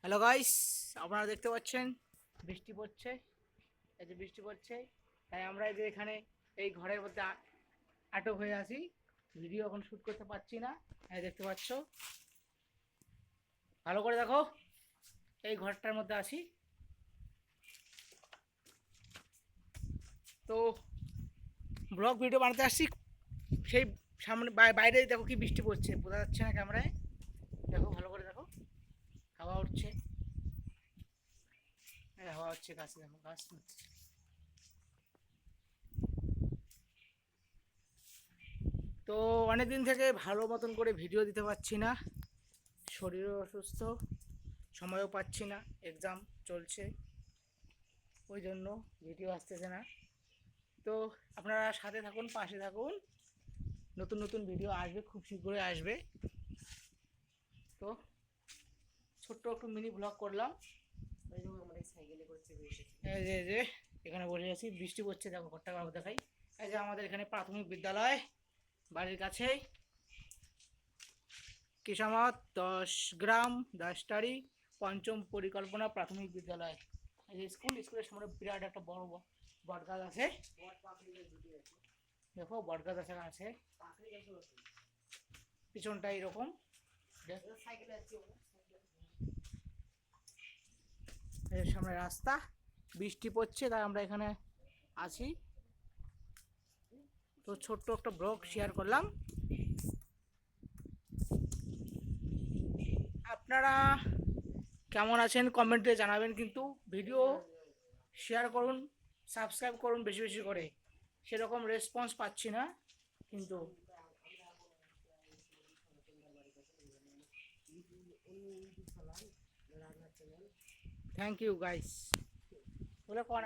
Hello guys, আপনারা দেখতে পাচ্ছেন বৃষ্টি পড়ছে। এই যে বৃষ্টি পড়ছে, তাই আমরা এই যে এখানে এই ঘরের মধ্যে আটক হয়ে আছি। ভিডিও এখন শ্যুট করতে পারছি না। এই দেখতে পাচ্ছ, ভালো করে দেখো, এই ঘরটার মধ্যে আছি। তো ব্লগ ভিডিও বানাতে আসছি, সেই সামনে বাইরে দেখো কি বৃষ্টি পড়ছে, বোঝা যাচ্ছে না ক্যামেরায়। দেখো ভালো করে দেখো, হাওয়া উঠছে, হাওয়া হচ্ছে, গাছে দেখো গাছ নড়ছে। তো অনেকদিন থেকে ভালো মতন করে ভিডিও দিতে পারছি না, শরীরও অসুস্থ, সময়ও পাচ্ছি না, এক্সাম চলছে, ওই জন্য ভিডিও আসতেছে না। তো আপনারা সাথে থাকুন, পাশে থাকুন, নতুন নতুন ভিডিও আসবে, খুব শীঘ্রই আসবে। তো ছোট্ট একটু মিনি ব্লগ করলাম। এই যে এখানে বসে আছি, বৃষ্টি পড়ছে, দেখো ঘরটা দেখাই। এই যে আমাদের এখানে প্রাথমিক বিদ্যালয়, বাড়ির কাছেই, কিসামাত 10 গ্রাম 10টারি পঞ্চম পরিকল্পনা প্রাথমিক বিদ্যালয়। এই যে স্কুলের সামনে বিরাট একটা বড় বট গাছ আছে, দেখো বট গাছ আছে, পিছনটা এরকম। সামনে রাস্তা, বৃষ্টি পড়ছে তাই আমরা এখানে আছি। তো ছোট্ট একটা ব্লগ শেয়ার করলাম। আপনারা কেমন আছেন কমেন্টে জানাবেন, কিন্তু ভিডিও শেয়ার করুন, সাবস্ক্রাইব করুন বেশি বেশি করে। সেরকম রেসপন্স পাচ্ছি না কিন্তু। থ্যাংক ইউ গাইস, বলে কোন